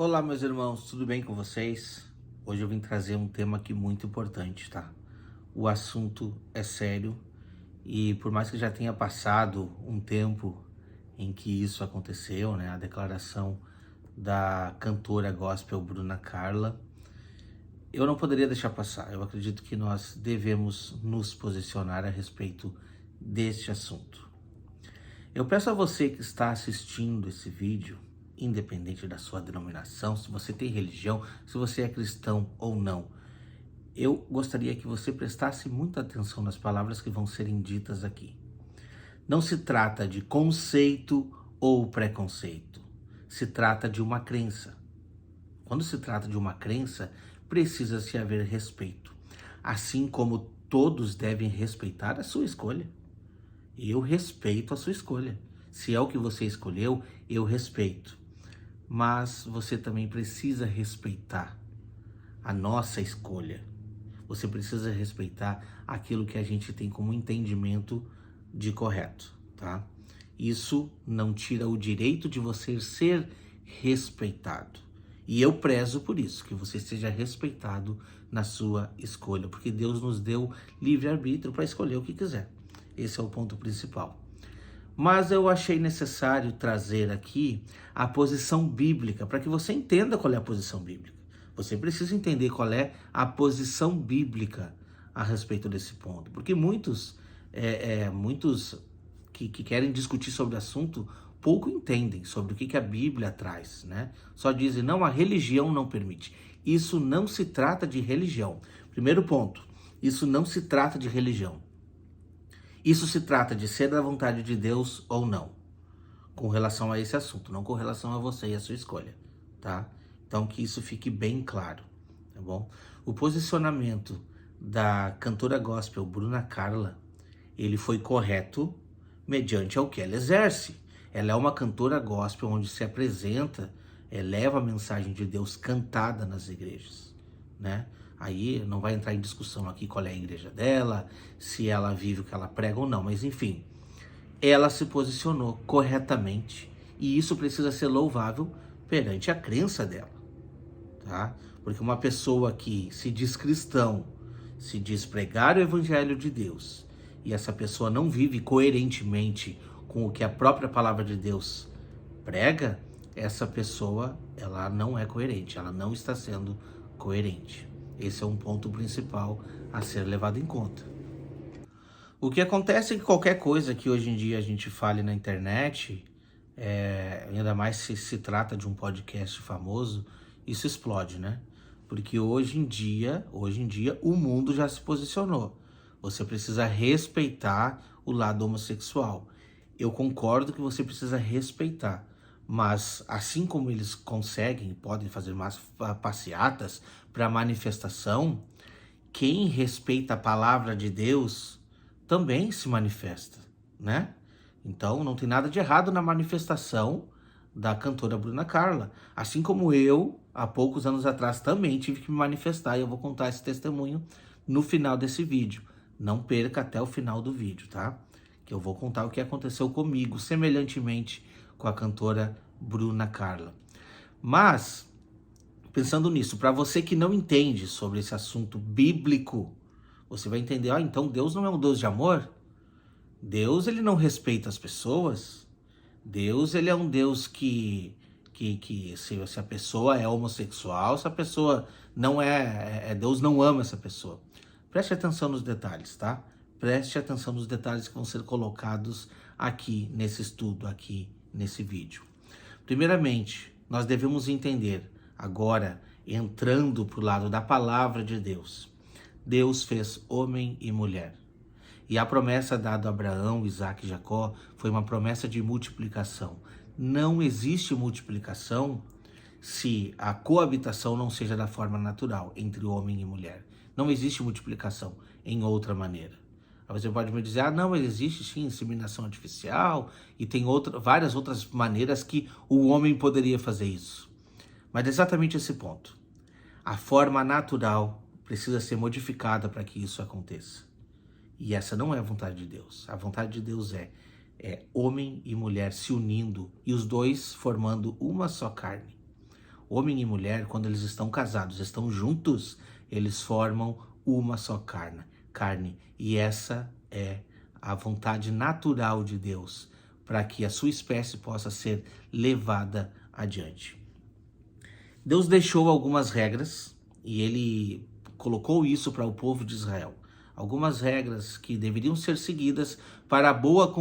Olá, meus irmãos, tudo bem com vocês? Hoje eu vim trazer um tema aqui muito importante, tá? O assunto é sério e por mais que já tenha passado um tempo em que isso aconteceu, né? A declaração da cantora gospel Bruna Carla, eu não poderia deixar passar. Eu acredito que nós devemos nos posicionar a respeito deste assunto. Eu peço a você que está assistindo esse vídeo, independente da sua denominação, se você tem religião, se você é cristão ou não, eu gostaria que você prestasse muita atenção nas palavras que vão serem ditas aqui. Não se trata de conceito ou preconceito, se trata de uma crença. Quando se trata de uma crença, precisa-se haver respeito, assim como todos devem respeitar a sua escolha. Eu respeito a sua escolha. Se é o que você escolheu, eu respeito. Mas você também precisa respeitar a nossa escolha. Você precisa respeitar aquilo que a gente tem como entendimento de correto, tá? Isso não tira o direito de você ser respeitado. E eu prezo por isso, que você seja respeitado na sua escolha, porque Deus nos deu livre-arbítrio para escolher o que quiser. Esse é o ponto principal. Mas eu achei necessário trazer aqui a posição bíblica, para que você entenda qual é a posição bíblica. Você precisa entender qual é a posição bíblica a respeito desse ponto. Porque muitos que querem discutir sobre o assunto pouco entendem sobre o que a Bíblia traz, né? Só dizem, não, a religião não permite. Isso não se trata de religião. Primeiro ponto, isso não se trata de religião. Isso se trata de ser da vontade de Deus ou não, com relação a esse assunto, não com relação a você e a sua escolha, tá? Então que isso fique bem claro, tá bom? O posicionamento da cantora gospel Bruna Carla, ele foi correto mediante ao que ela exerce. Ela é uma cantora gospel onde se apresenta, leva a mensagem de Deus cantada nas igrejas, né? Aí não vai entrar em discussão aqui qual é a igreja dela, se ela vive o que ela prega ou não, mas enfim, ela se posicionou corretamente e isso precisa ser louvável perante a crença dela, tá? Porque uma pessoa que se diz cristão, se diz pregar o evangelho de Deus e essa pessoa não vive coerentemente com o que a própria palavra de Deus prega, essa pessoa, ela não é coerente, ela não está sendo coerente. Esse é um ponto principal a ser levado em conta. O que acontece é que qualquer coisa que hoje em dia a gente fale na internet, ainda mais se se trata de um podcast famoso, isso explode, né? Porque hoje em dia, o mundo já se posicionou. Você precisa respeitar o lado homossexual. Eu concordo que você precisa respeitar, mas assim como eles conseguem, podem fazer mais passeatas para manifestação, quem respeita a palavra de Deus também se manifesta, né? Então não tem nada de errado na manifestação da cantora Bruna Carla. Assim como eu, há poucos anos atrás, também tive que me manifestar e eu vou contar esse testemunho no final desse vídeo. Não perca até o final do vídeo, tá? Que eu vou contar o que aconteceu comigo, semelhantemente com a cantora Bruna Carla. Mas, pensando nisso, para você que não entende sobre esse assunto bíblico, você vai entender, então Deus não é um Deus de amor? Deus, ele não respeita as pessoas? Deus, ele é um Deus que se a pessoa é homossexual, se a pessoa não Deus não ama essa pessoa. Preste atenção nos detalhes, tá? Preste atenção nos detalhes que vão ser colocados aqui nesse estudo, aqui nesse vídeo. Primeiramente, nós devemos entender, agora entrando para o lado da palavra de Deus, Deus fez homem e mulher. E a promessa dada a Abraão, Isaac e Jacó foi uma promessa de multiplicação. Não existe multiplicação se a coabitação não seja da forma natural entre homem e mulher. Não existe multiplicação em outra maneira. Você pode me dizer, não, mas existe sim inseminação artificial e tem várias outras maneiras que o homem poderia fazer isso. Mas é exatamente esse ponto. A forma natural precisa ser modificada para que isso aconteça. E essa não é a vontade de Deus. A vontade de Deus é homem e mulher se unindo e os dois formando uma só carne. Homem e mulher, quando eles estão casados, estão juntos, eles formam uma só carne. E essa é a vontade natural de Deus, para que a sua espécie possa ser levada adiante. Deus deixou algumas regras e ele colocou isso para o povo de Israel. Algumas regras que deveriam ser seguidas para a boa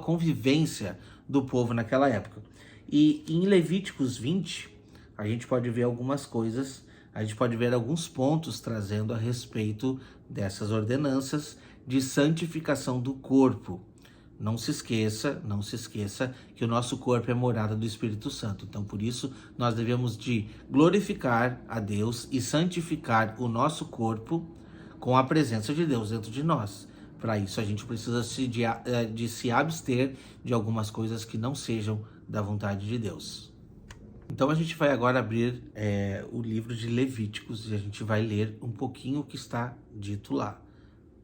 convivência do povo naquela época. E em Levíticos 20, a gente pode ver algumas coisas, a gente pode ver alguns pontos trazendo a respeito dessas ordenanças de santificação do corpo. Não se esqueça que o nosso corpo é morada do Espírito Santo. Então, por isso, nós devemos de glorificar a Deus e santificar o nosso corpo com a presença de Deus dentro de nós. Para isso, a gente precisa de se abster de algumas coisas que não sejam da vontade de Deus. Então, a gente vai agora abrir o livro de Levíticos e a gente vai ler um pouquinho o que está dito lá.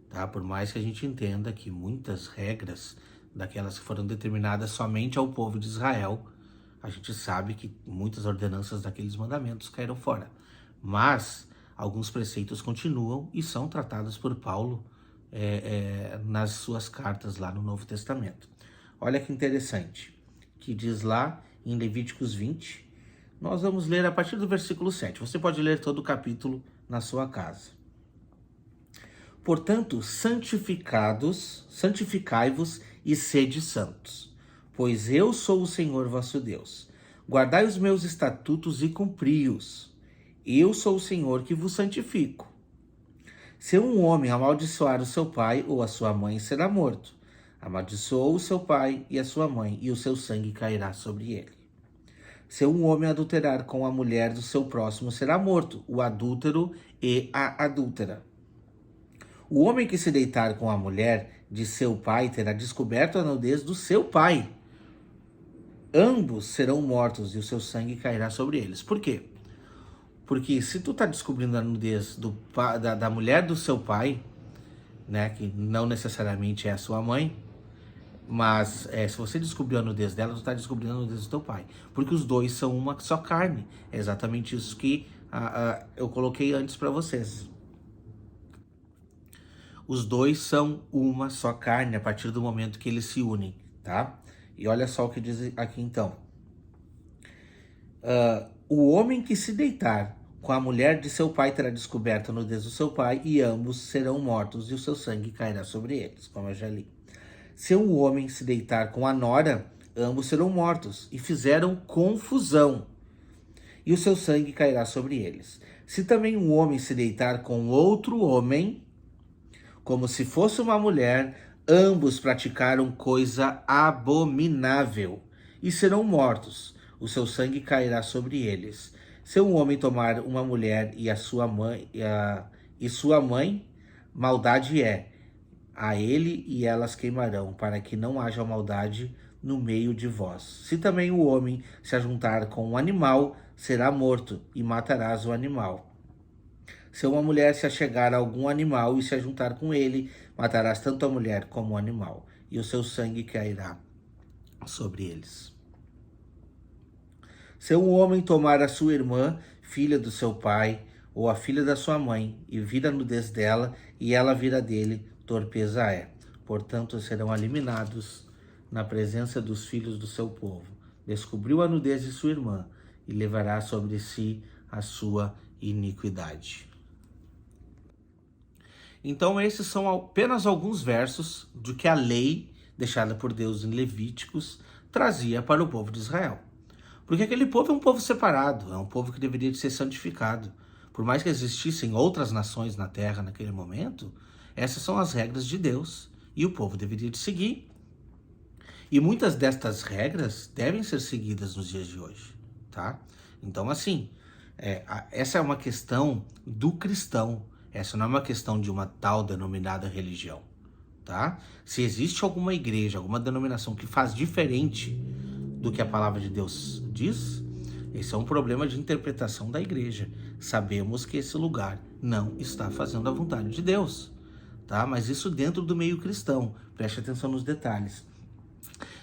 Tá? Por mais que a gente entenda que muitas regras daquelas que foram determinadas somente ao povo de Israel, a gente sabe que muitas ordenanças daqueles mandamentos caíram fora. Mas alguns preceitos continuam e são tratados por Paulo nas suas cartas lá no Novo Testamento. Olha que interessante, que diz lá em Levíticos 20, nós vamos ler a partir do versículo 7. Você pode ler todo o capítulo na sua casa. Portanto, santificai-vos e sede santos, pois eu sou o Senhor vosso Deus. Guardai os meus estatutos e cumpri-os. Eu sou o Senhor que vos santifico. Se um homem amaldiçoar o seu pai ou a sua mãe, será morto. Amaldiçoou o seu pai e a sua mãe, e o seu sangue cairá sobre ele. Se um homem adulterar com a mulher do seu próximo, será morto, o adúltero e a adúltera. O homem que se deitar com a mulher de seu pai terá descoberto a nudez do seu pai. Ambos serão mortos e o seu sangue cairá sobre eles. Por quê? Porque se tu tá descobrindo a nudez da mulher do seu pai, né, que não necessariamente é a sua mãe, mas se você descobriu a nudez dela, tu tá descobrindo a nudez do teu pai. Porque os dois são uma só carne. É exatamente isso que eu coloquei antes para vocês. Os dois são uma só carne a partir do momento que eles se unem, tá? E olha só o que diz aqui então. O homem que se deitar com a mulher de seu pai terá descoberto a nudez do seu pai e ambos serão mortos e o seu sangue cairá sobre eles, como eu já li. Se um homem se deitar com a nora, ambos serão mortos e fizeram confusão e o seu sangue cairá sobre eles. Se também um homem se deitar com outro homem, como se fosse uma mulher, ambos praticaram coisa abominável e serão mortos. O seu sangue cairá sobre eles. Se um homem tomar uma mulher e a sua mãe, maldade é. A ele e elas queimarão, para que não haja maldade no meio de vós. Se também o homem se ajuntar com um animal, será morto e matarás o animal. Se uma mulher se achegar a algum animal e se ajuntar com ele, matarás tanto a mulher como o animal, e o seu sangue cairá sobre eles. Se um homem tomar a sua irmã, filha do seu pai, ou a filha da sua mãe, e vir a nudez dela, e ela vir a dele, torpeza é. Portanto, serão eliminados na presença dos filhos do seu povo. Descobriu a nudez de sua irmã, e levará sobre si a sua iniquidade. Então, esses são apenas alguns versos do que a lei deixada por Deus em Levíticos trazia para o povo de Israel. Porque aquele povo é um povo separado, é um povo que deveria ser santificado. Por mais que existissem outras nações na terra naquele momento, essas são as regras de Deus e o povo deveria de seguir. E muitas destas regras devem ser seguidas nos dias de hoje, tá? Então, assim, essa é uma questão do cristão. Essa não é uma questão de uma tal denominada religião, tá? Se existe alguma igreja, alguma denominação que faz diferente do que a palavra de Deus diz, esse é um problema de interpretação da igreja. Sabemos que esse lugar não está fazendo a vontade de Deus, tá? Mas isso dentro do meio cristão. Preste atenção nos detalhes.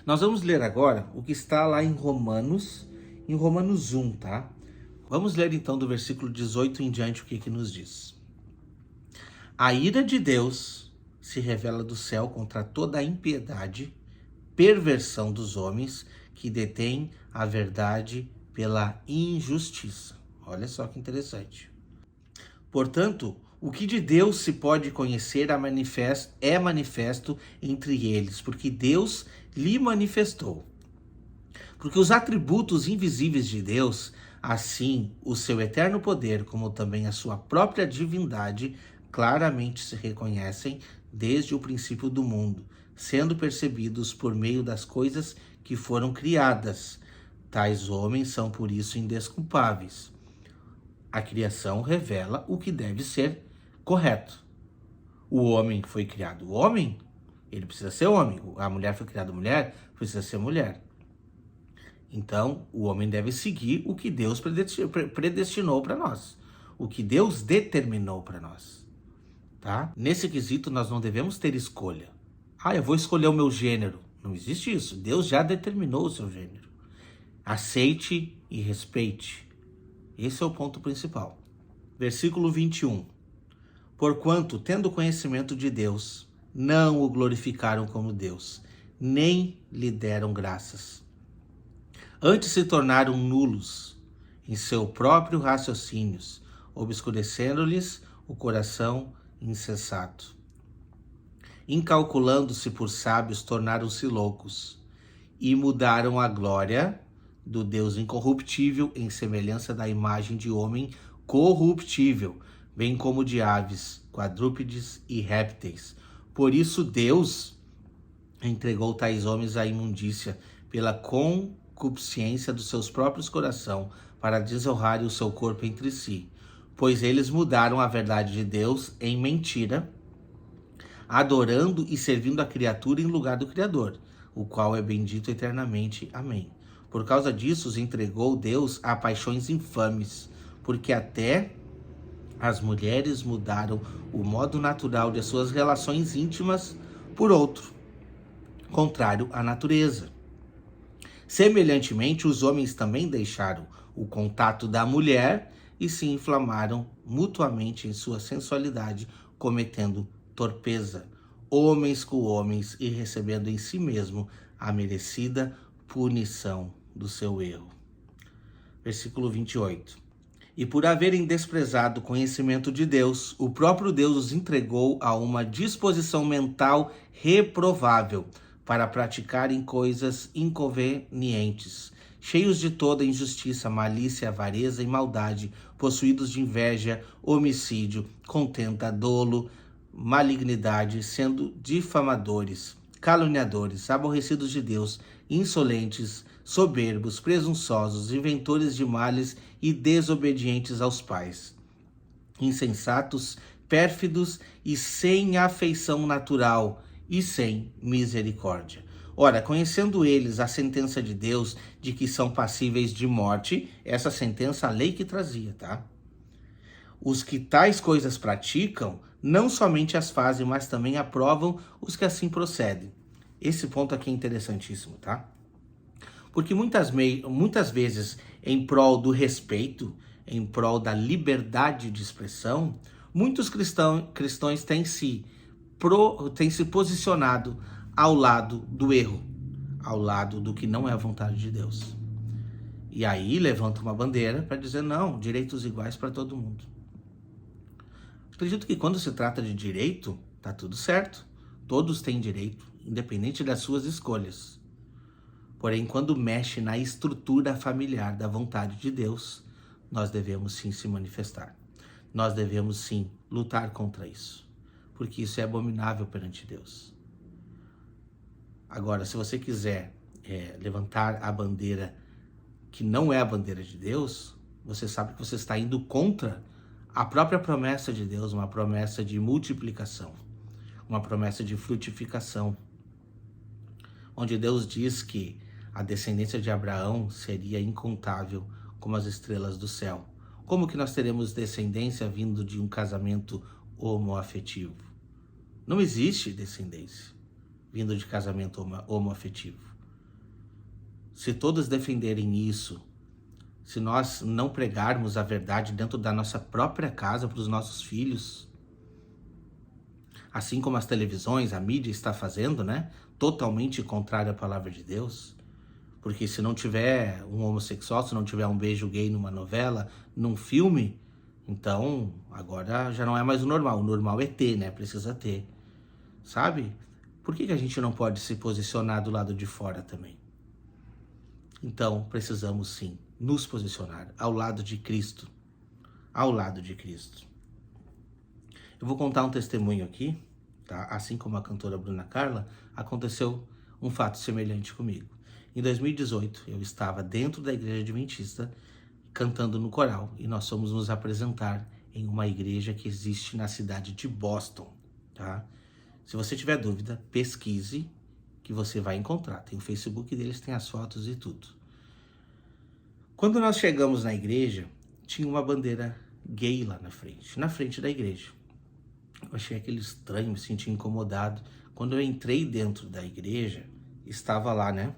Nós vamos ler agora o que está lá em Romanos, em Romanos 1, tá? Vamos ler então do versículo 18 em diante o que nos diz. A ira de Deus se revela do céu contra toda a impiedade, perversão dos homens que detêm a verdade pela injustiça. Olha só que interessante. Portanto, o que de Deus se pode conhecer é manifesto entre eles, porque Deus lhe manifestou. Porque os atributos invisíveis de Deus, assim o seu eterno poder, como também a sua própria divindade, claramente se reconhecem desde o princípio do mundo, sendo percebidos por meio das coisas que foram criadas. Tais homens são por isso indesculpáveis. A criação revela o que deve ser correto. O homem foi criado homem, ele precisa ser homem. A mulher foi criada mulher, precisa ser mulher. Então, o homem deve seguir o que Deus predestinou para nós, o que Deus determinou para nós, tá? Nesse quesito, nós não devemos ter escolha. Eu vou escolher o meu gênero. Não existe isso. Deus já determinou o seu gênero. Aceite e respeite. Esse é o ponto principal. Versículo 21. Porquanto, tendo conhecimento de Deus, não o glorificaram como Deus, nem lhe deram graças. Antes se tornaram nulos em seu próprio raciocínios, obscurecendo-lhes o coração insensato. Incalculando-se por sábios, tornaram-se loucos e mudaram a glória do Deus incorruptível em semelhança da imagem de homem corruptível, bem como de aves, quadrúpedes e répteis. Por isso Deus entregou tais homens à imundícia pela concupiscência dos seus próprios corações, para desonrarem o seu corpo entre si, pois eles mudaram a verdade de Deus em mentira, adorando e servindo a criatura em lugar do Criador, o qual é bendito eternamente. Amém. Por causa disso, os entregou Deus a paixões infames, porque até as mulheres mudaram o modo natural de suas relações íntimas por outro, contrário à natureza. Semelhantemente, os homens também deixaram o contato da mulher e se inflamaram mutuamente em sua sensualidade, cometendo torpeza, homens com homens, e recebendo em si mesmo a merecida punição do seu erro. Versículo 28. E por haverem desprezado o conhecimento de Deus, o próprio Deus os entregou a uma disposição mental reprovável, para praticarem coisas inconvenientes, cheios de toda injustiça, malícia, avareza e maldade, possuídos de inveja, homicídio, contenda, dolo, malignidade, sendo difamadores, caluniadores, aborrecidos de Deus, insolentes, soberbos, presunçosos, inventores de males e desobedientes aos pais, insensatos, pérfidos e sem afeição natural, e sem misericórdia. Ora, conhecendo eles a sentença de Deus de que são passíveis de morte, essa sentença a lei que trazia, tá? Os que tais coisas praticam, não somente as fazem, mas também aprovam os que assim procedem. Esse ponto aqui é interessantíssimo, tá? Porque muitas vezes, em prol do respeito, em prol da liberdade de expressão, muitos cristãos têm se posicionado ao lado do erro, ao lado do que não é a vontade de Deus. E aí levanta uma bandeira para dizer, não, direitos iguais para todo mundo. Acredito que quando se trata de direito, tá tudo certo. Todos têm direito, independente das suas escolhas. Porém, quando mexe na estrutura familiar da vontade de Deus, nós devemos sim se manifestar. Nós devemos sim lutar contra isso, porque isso é abominável perante Deus. Agora, se você quiser levantar a bandeira que não é a bandeira de Deus, você sabe que você está indo contra a própria promessa de Deus, uma promessa de multiplicação, uma promessa de frutificação, onde Deus diz que a descendência de Abraão seria incontável como as estrelas do céu. Como que nós teremos descendência vindo de um casamento homoafetivo? Não existe descendência vindo de casamento homoafetivo. Se todos defenderem isso se nós não pregarmos a verdade dentro da nossa própria casa para os nossos filhos, assim como as televisões, a mídia está fazendo, né? Totalmente contrário à palavra de Deus. Porque se não tiver um homossexual, se não tiver um beijo gay numa novela, num filme, então agora já não é mais o normal. O normal é ter, né? Precisa ter. Sabe? Por que a gente não pode se posicionar do lado de fora também? Então, precisamos sim nos posicionar ao lado de Cristo. Ao lado de Cristo. Eu vou contar um testemunho aqui, tá? Assim como a cantora Bruna Carla, aconteceu um fato semelhante comigo. Em 2018, eu estava dentro da igreja adventista, cantando no coral, e nós fomos nos apresentar em uma igreja que existe na cidade de Boston, tá? Se você tiver dúvida, pesquise, que você vai encontrar. Tem o Facebook deles, tem as fotos e tudo. Quando nós chegamos na igreja, tinha uma bandeira gay lá na frente da igreja. Eu achei aquele estranho, me senti incomodado. Quando eu entrei dentro da igreja, estava lá, né?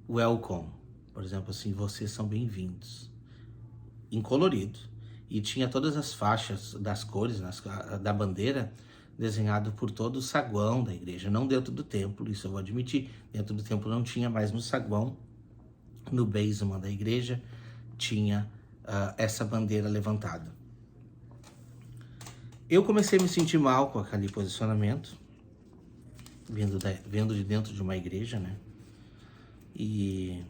Welcome, por exemplo, assim, vocês são bem-vindos, em colorido. E tinha todas as faixas das cores da bandeira desenhado por todo o saguão da igreja, não dentro do templo, isso eu vou admitir. Dentro do templo não tinha, mas no saguão, no basement da igreja, tinha essa bandeira levantada. Eu comecei a me sentir mal com aquele posicionamento, vendo de dentro de uma igreja, né? E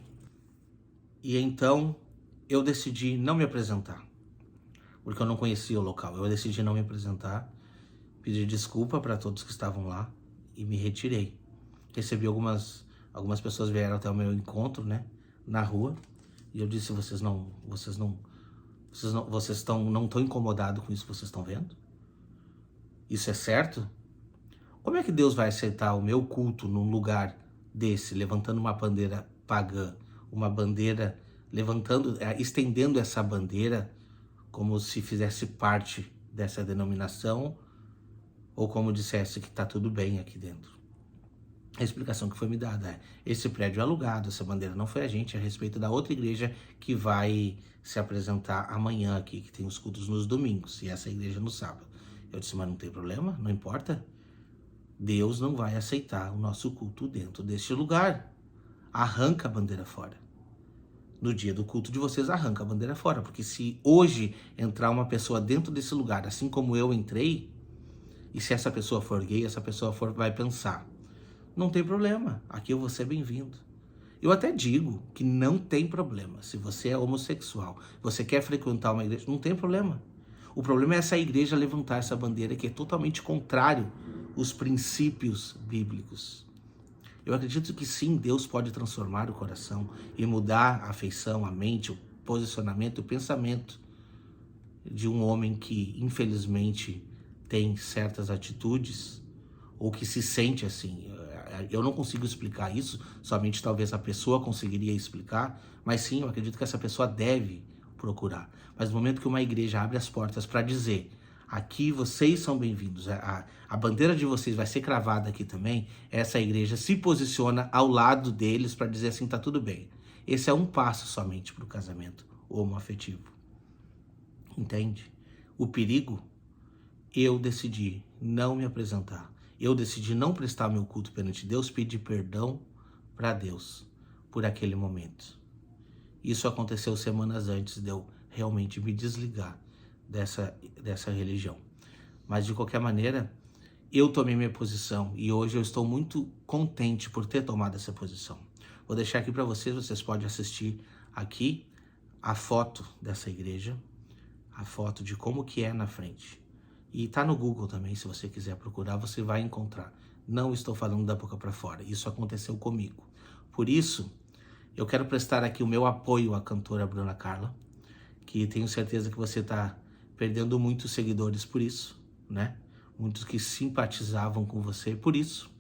então eu decidi não me apresentar, porque eu não conhecia o local. Eu decidi não me apresentar, pedi desculpa para todos que estavam lá e me retirei. Recebi algumas pessoas vieram até o meu encontro, né, na rua, e eu disse: vocês não estão incomodados com isso que vocês estão vendo? Isso é certo? Como é que Deus vai aceitar o meu culto num lugar desse, levantando uma bandeira pagã, uma bandeira estendendo essa bandeira como se fizesse parte dessa denominação, ou como dissesse que está tudo bem aqui dentro? A explicação que foi me dada é: esse prédio é alugado, essa bandeira não foi a gente, é a respeito da outra igreja que vai se apresentar amanhã aqui, que tem os cultos nos domingos, e essa igreja no sábado. Eu disse: mas não tem problema, não importa. Deus não vai aceitar o nosso culto dentro deste lugar. Arranca a bandeira fora. No dia do culto de vocês, arranca a bandeira fora. Porque se hoje entrar uma pessoa dentro desse lugar, assim como eu entrei, e se essa pessoa for gay, essa pessoa vai pensar: não tem problema, aqui eu vou ser bem-vindo. Eu até digo que não tem problema. Se você é homossexual, você quer frequentar uma igreja, não tem problema. O problema é essa igreja levantar essa bandeira que é totalmente contrário aos princípios bíblicos. Eu acredito que sim, Deus pode transformar o coração e mudar a afeição, a mente, o posicionamento, o pensamento de um homem que, infelizmente, tem certas atitudes ou que se sente assim. Eu não consigo explicar isso, somente talvez a pessoa conseguiria explicar, mas sim, eu acredito que essa pessoa deve procurar. Mas no momento que uma igreja abre as portas para dizer: aqui vocês são bem-vindos, a bandeira de vocês vai ser cravada aqui também, essa igreja se posiciona ao lado deles para dizer assim: tá tudo bem. Esse é um passo somente para o casamento homoafetivo. Entende? O perigo, eu decidi não me apresentar. Eu decidi não prestar meu culto perante Deus, pedir perdão para Deus por aquele momento. Isso aconteceu semanas antes de eu realmente me desligar dessa religião. Mas de qualquer maneira, eu tomei minha posição e hoje eu estou muito contente por ter tomado essa posição. Vou deixar aqui para vocês podem assistir aqui a foto dessa igreja, a foto de como que é na frente. E tá no Google também, se você quiser procurar, você vai encontrar. Não estou falando da boca para fora, isso aconteceu comigo. Por isso, eu quero prestar aqui o meu apoio à cantora Bruna Carla, que tenho certeza que você está perdendo muitos seguidores por isso, né? Muitos que simpatizavam com você por isso.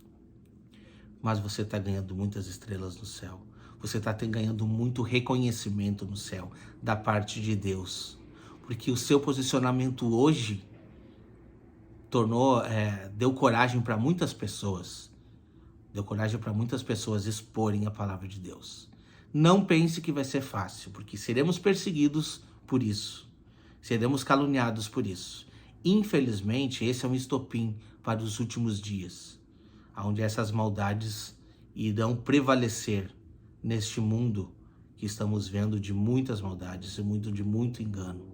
Mas você está ganhando muitas estrelas no céu. Você está ganhando muito reconhecimento no céu da parte de Deus. Porque o seu posicionamento hoje deu coragem para muitas pessoas. Deu coragem para muitas pessoas exporem a palavra de Deus. Não pense que vai ser fácil, porque seremos perseguidos por isso. Seremos caluniados por isso. Infelizmente, esse é um estopim para os últimos dias, onde essas maldades irão prevalecer neste mundo que estamos vendo de muitas maldades e de muito engano.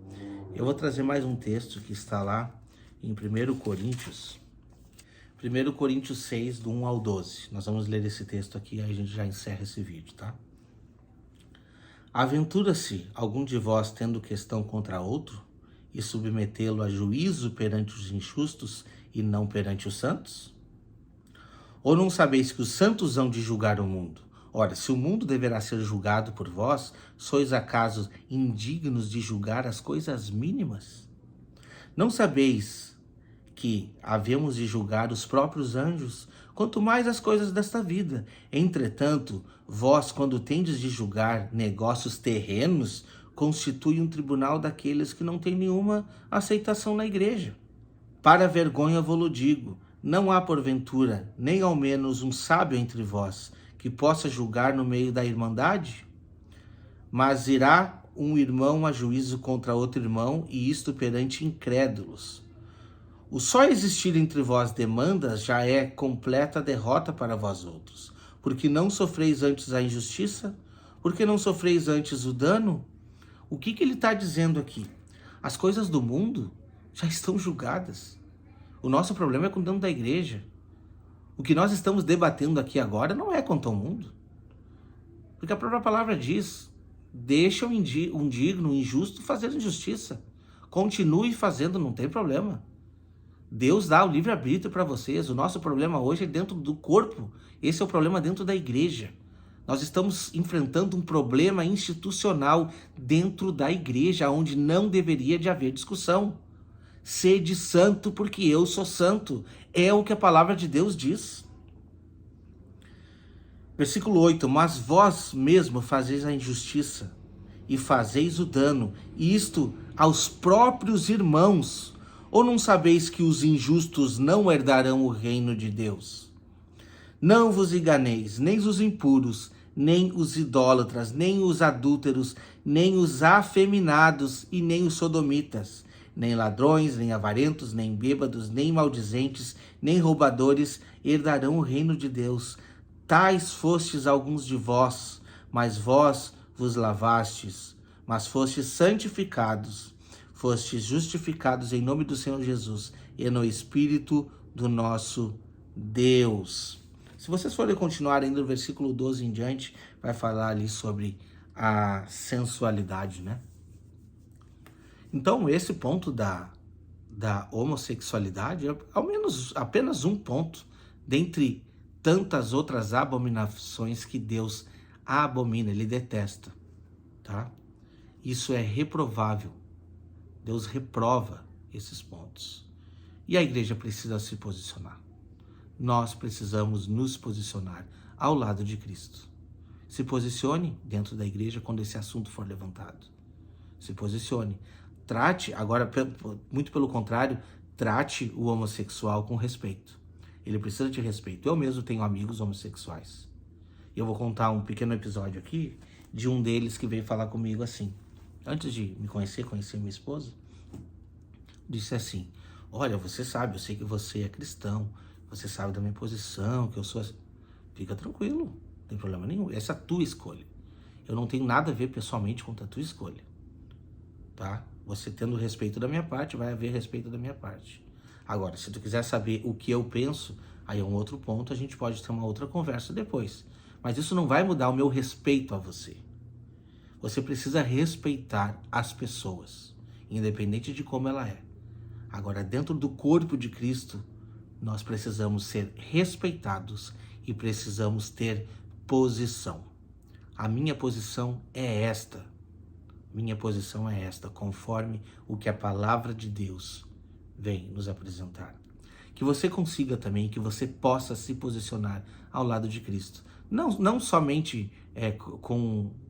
Eu vou trazer mais um texto que está lá em 1 Coríntios. 1 Coríntios 6, do 1 ao 12. Nós vamos ler esse texto aqui e aí a gente já encerra esse vídeo, tá? Aventura-se algum de vós tendo questão contra outro e submetê-lo a juízo perante os injustos e não perante os santos? Ou não sabeis que os santos hão de julgar o mundo? Ora, se o mundo deverá ser julgado por vós, sois acaso indignos de julgar as coisas mínimas? Não sabeis que havemos de julgar os próprios anjos, quanto mais as coisas desta vida? Entretanto, vós, quando tendes de julgar negócios terrenos, constitui um tribunal daqueles que não têm nenhuma aceitação na igreja. Para vergonha vou-lo digo, não há porventura, nem ao menos um sábio entre vós, que possa julgar no meio da irmandade? Mas irá um irmão a juízo contra outro irmão, e isto perante incrédulos. O só existir entre vós demandas já é completa derrota para vós outros. Porque não sofreis antes a injustiça? Porque não sofreis antes o dano? O que ele está dizendo aqui? As coisas do mundo já estão julgadas. O nosso problema é com dentro da igreja. O que nós estamos debatendo aqui agora não é contra o mundo. Porque a própria palavra diz, deixa um indigno, um injusto fazer injustiça. Continue fazendo, não tem problema. Deus dá o livre-arbítrio para vocês. O nosso problema hoje é dentro do corpo. Esse é o problema dentro da igreja. Nós estamos enfrentando um problema institucional dentro da igreja, onde não deveria de haver discussão. Sede santo, porque eu sou santo. É o que a palavra de Deus diz. Versículo 8. Mas vós mesmo fazeis a injustiça e fazeis o dano, isto aos próprios irmãos. Ou não sabeis que os injustos não herdarão o reino de Deus? Não vos enganeis, nem os impuros, nem os idólatras, nem os adúlteros, nem os afeminados e nem os sodomitas, nem ladrões, nem avarentos, nem bêbados, nem maldizentes, nem roubadores herdarão o reino de Deus. Tais fostes alguns de vós, mas vós vos lavastes, mas fostes santificados, fostes justificados em nome do Senhor Jesus e no Espírito do nosso Deus. Se vocês forem continuar ainda no versículo 12 em diante, vai falar ali sobre a sensualidade, né? Então, esse ponto da homossexualidade é ao menos apenas um ponto, dentre tantas outras abominações que Deus abomina, ele detesta, tá? Isso é reprovável. Deus reprova esses pontos. E a igreja precisa se posicionar. Nós precisamos nos posicionar ao lado de Cristo. Se posicione dentro da igreja quando esse assunto for levantado. Se posicione. Trate, agora, muito pelo contrário, trate o homossexual com respeito. Ele precisa de respeito. Eu mesmo tenho amigos homossexuais. Eu vou contar um pequeno episódio aqui de um deles que veio falar comigo assim. Antes de me conhecer minha esposa, disse assim, olha, você sabe, eu sei que você é cristão, você sabe da minha posição, que eu sou assim. Fica tranquilo, não tem problema nenhum, essa é a tua escolha. Eu não tenho nada a ver pessoalmente com a tua escolha, tá? Você tendo respeito da minha parte, vai haver respeito da minha parte. Agora, se tu quiser saber o que eu penso, aí é um outro ponto, a gente pode ter uma outra conversa depois. Mas isso não vai mudar o meu respeito a você. Você precisa respeitar as pessoas, independente de como ela é. Agora, dentro do corpo de Cristo, nós precisamos ser respeitados e precisamos ter posição. A minha posição é esta. Minha posição é esta, conforme o que a palavra de Deus vem nos apresentar. Que você consiga também, que você possa se posicionar ao lado de Cristo. Não somente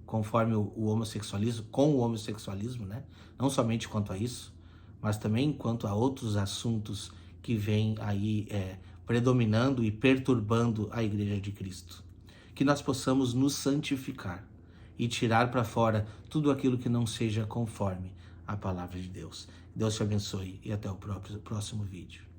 conforme o homossexualismo, com o homossexualismo, né? Não somente quanto a isso, mas também quanto a outros assuntos que vêm aí predominando e perturbando a Igreja de Cristo. Que nós possamos nos santificar. e tirar para fora tudo aquilo que não seja conforme a palavra de Deus. Deus te abençoe e até o próximo vídeo.